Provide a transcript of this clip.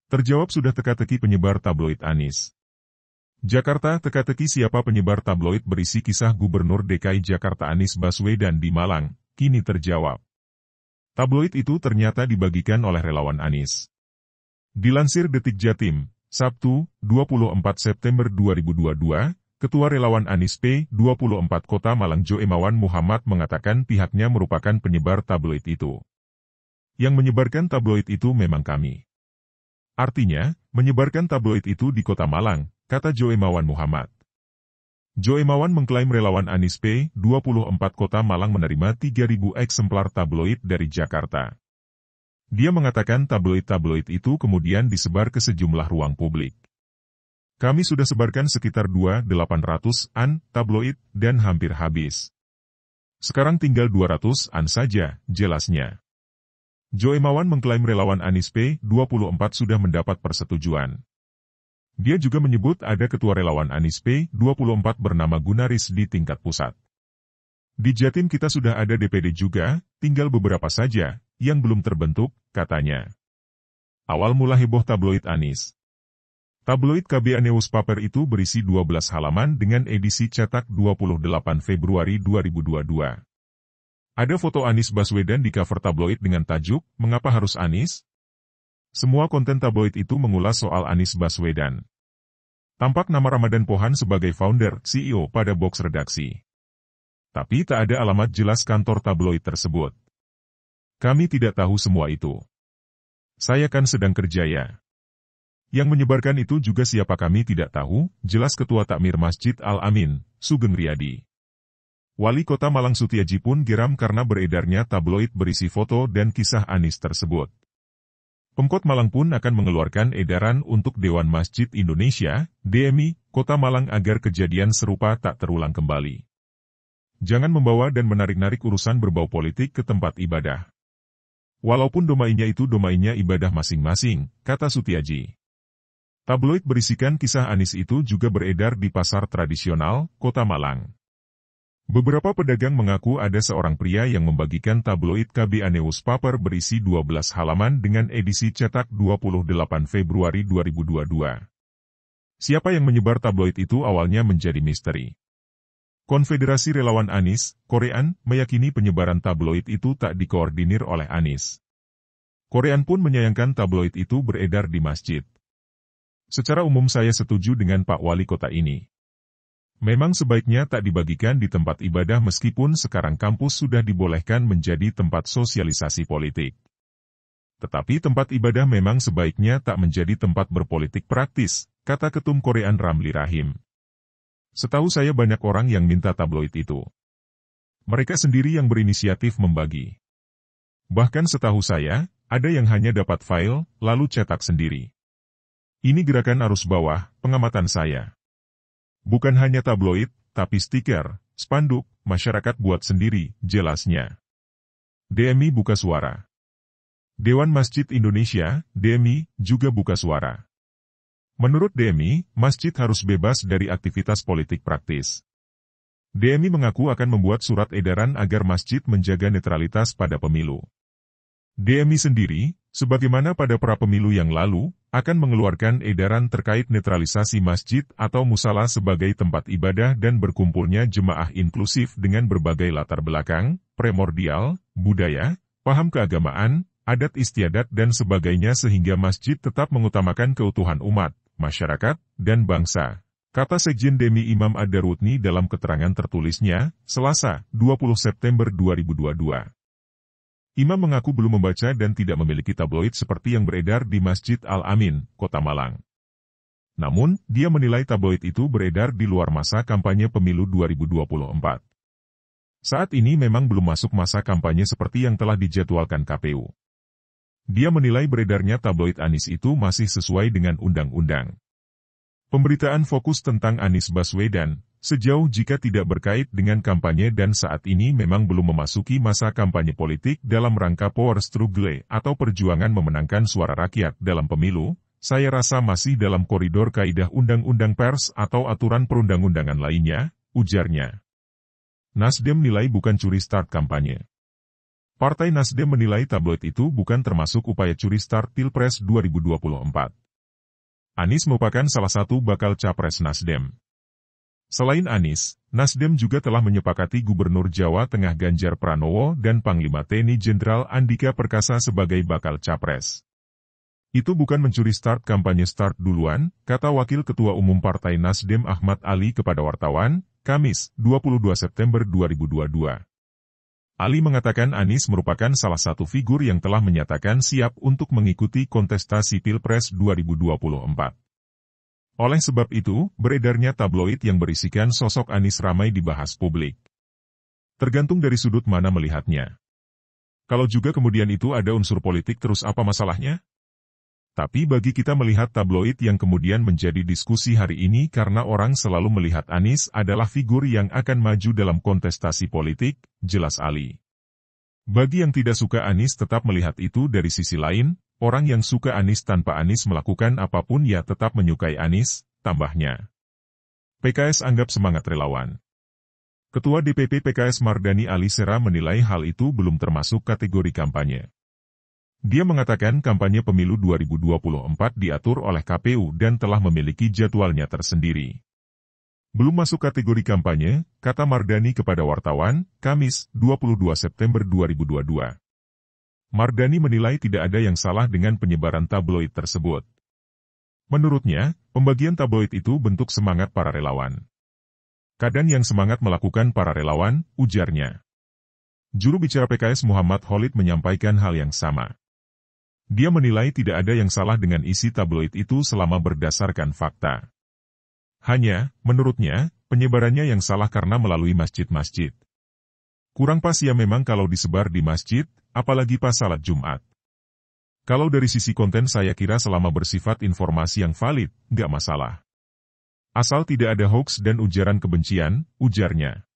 Terjawab sudah teka-teki penyebar tabloid Anies. Jakarta, teka-teki siapa penyebar tabloid berisi kisah Gubernur DKI Jakarta Anies Baswedan di Malang, kini terjawab. Tabloid itu ternyata dibagikan oleh relawan Anies. Dilansir Detik Jatim, Sabtu, 24 September 2022, Ketua Relawan Anies P24 Kota Malang Joemawan Muhammad mengatakan pihaknya merupakan penyebar tabloid itu. Yang menyebarkan tabloid itu memang kami. Artinya, menyebarkan tabloid itu di Kota Malang, kata Joemawan Muhammad. Joemawan mengklaim relawan Anies P24 Kota Malang menerima 3.000 eksemplar tabloid dari Jakarta. Dia mengatakan tabloid-tabloid itu kemudian disebar ke sejumlah ruang publik. Kami sudah sebarkan sekitar 2.800-an tabloid dan hampir habis. Sekarang tinggal 200-an saja, jelasnya. Joemawan mengklaim relawan Anies P24 sudah mendapat persetujuan. Dia juga menyebut ada ketua relawan Anies P24 bernama Gunaris di tingkat pusat. Di Jatim kita sudah ada DPD juga, tinggal beberapa saja, yang belum terbentuk, katanya. Awal mula heboh tabloid Anies. Tabloid KBA Newspaper itu berisi 12 halaman dengan edisi cetak 28 Februari 2022. Ada foto Anies Baswedan di cover tabloid dengan tajuk, "Mengapa harus Anies?" Semua konten tabloid itu mengulas soal Anies Baswedan. Tampak nama Ramadan Pohan sebagai founder, CEO pada box redaksi. Tapi tak ada alamat jelas kantor tabloid tersebut. Kami tidak tahu semua itu. Saya kan sedang kerja ya. Yang menyebarkan itu juga siapa kami tidak tahu, jelas Ketua Takmir Masjid Al-Amin, Sugeng Riyadi. Wali Kota Malang Sutiaji pun geram karena beredarnya tabloid berisi foto dan kisah Anies tersebut. Pemkot Malang pun akan mengeluarkan edaran untuk Dewan Masjid Indonesia, DMI, Kota Malang agar kejadian serupa tak terulang kembali. Jangan membawa dan menarik-narik urusan berbau politik ke tempat ibadah. Walaupun domainnya itu domainnya ibadah masing-masing, kata Sutiaji. Tabloid berisikan kisah Anies itu juga beredar di pasar tradisional, Kota Malang. Beberapa pedagang mengaku ada seorang pria yang membagikan tabloid KBA Newspaper berisi 12 halaman dengan edisi cetak 28 Februari 2022. Siapa yang menyebar tabloid itu awalnya menjadi misteri. Konfederasi Relawan Anies, Korean, meyakini penyebaran tabloid itu tak dikoordinir oleh Anies. Korean pun menyayangkan tabloid itu beredar di masjid. Secara umum saya setuju dengan Pak Wali Kota ini. Memang sebaiknya tak dibagikan di tempat ibadah meskipun sekarang kampus sudah dibolehkan menjadi tempat sosialisasi politik. Tetapi tempat ibadah memang sebaiknya tak menjadi tempat berpolitik praktis, kata Ketum Korean Ramli Rahim. Setahu saya banyak orang yang minta tabloid itu. Mereka sendiri yang berinisiatif membagi. Bahkan setahu saya, ada yang hanya dapat file, lalu cetak sendiri. Ini gerakan arus bawah, pengamatan saya. Bukan hanya tabloid, tapi stiker, spanduk, masyarakat buat sendiri, jelasnya. DMI buka suara. Dewan Masjid Indonesia, DMI, juga buka suara. Menurut DMI, masjid harus bebas dari aktivitas politik praktis. DMI mengaku akan membuat surat edaran agar masjid menjaga netralitas pada pemilu. DMI sendiri, sebagaimana pada pra-pemilu yang lalu, akan mengeluarkan edaran terkait netralisasi masjid atau musala sebagai tempat ibadah dan berkumpulnya jemaah inklusif dengan berbagai latar belakang, primordial, budaya, paham keagamaan, adat istiadat dan sebagainya sehingga masjid tetap mengutamakan keutuhan umat, masyarakat, dan bangsa. Kata Sekjen DMI Imam Ad-Darutni dalam keterangan tertulisnya, Selasa, 20 September 2022. Imam mengaku belum membaca dan tidak memiliki tabloid seperti yang beredar di Masjid Al-Amin, Kota Malang. Namun, dia menilai tabloid itu beredar di luar masa kampanye pemilu 2024. Saat ini memang belum masuk masa kampanye seperti yang telah dijadwalkan KPU. Dia menilai beredarnya tabloid Anies itu masih sesuai dengan undang-undang. Pemberitaan fokus tentang Anies Baswedan, sejauh jika tidak berkait dengan kampanye dan saat ini memang belum memasuki masa kampanye politik dalam rangka power struggle atau perjuangan memenangkan suara rakyat dalam pemilu, saya rasa masih dalam koridor kaidah undang-undang pers atau aturan perundang-undangan lainnya, ujarnya. Nasdem nilai bukan curi start kampanye. Partai Nasdem menilai tabloid itu bukan termasuk upaya curi start Pilpres 2024. Anies merupakan salah satu bakal capres Nasdem. Selain Anies, Nasdem juga telah menyepakati Gubernur Jawa Tengah Ganjar Pranowo dan Panglima TNI Jenderal Andika Perkasa sebagai bakal capres. Itu bukan mencuri start kampanye start duluan, kata Wakil Ketua Umum Partai Nasdem Ahmad Ali kepada wartawan, Kamis, 22 September 2022. Ali mengatakan Anies merupakan salah satu figur yang telah menyatakan siap untuk mengikuti kontestasi Pilpres 2024. Oleh sebab itu, beredarnya tabloid yang berisikan sosok Anies ramai dibahas publik. Tergantung dari sudut mana melihatnya. Kalau juga kemudian itu ada unsur politik, terus apa masalahnya? Tapi bagi kita melihat tabloid yang kemudian menjadi diskusi hari ini karena orang selalu melihat Anies adalah figur yang akan maju dalam kontestasi politik, jelas Ali. Bagi yang tidak suka Anies tetap melihat itu dari sisi lain. Orang yang suka Anies tanpa Anies melakukan apapun ya tetap menyukai Anies, tambahnya. PKS anggap semangat relawan. Ketua DPP PKS Mardani Alisera menilai hal itu belum termasuk kategori kampanye. Dia mengatakan kampanye pemilu 2024 diatur oleh KPU dan telah memiliki jadwalnya tersendiri. Belum masuk kategori kampanye, kata Mardani kepada wartawan, Kamis, 22 September 2022. Mardani menilai tidak ada yang salah dengan penyebaran tabloid tersebut. Menurutnya, pembagian tabloid itu bentuk semangat para relawan. Kadang yang semangat melakukan para relawan, ujarnya. Juru bicara PKS Muhammad Khalid menyampaikan hal yang sama. Dia menilai tidak ada yang salah dengan isi tabloid itu selama berdasarkan fakta. Hanya, menurutnya, penyebarannya yang salah karena melalui masjid-masjid. Kurang pas ya memang kalau disebar di masjid, apalagi pas salat Jumat. Kalau dari sisi konten saya kira selama bersifat informasi yang valid, nggak masalah. Asal tidak ada hoax dan ujaran kebencian, ujarnya.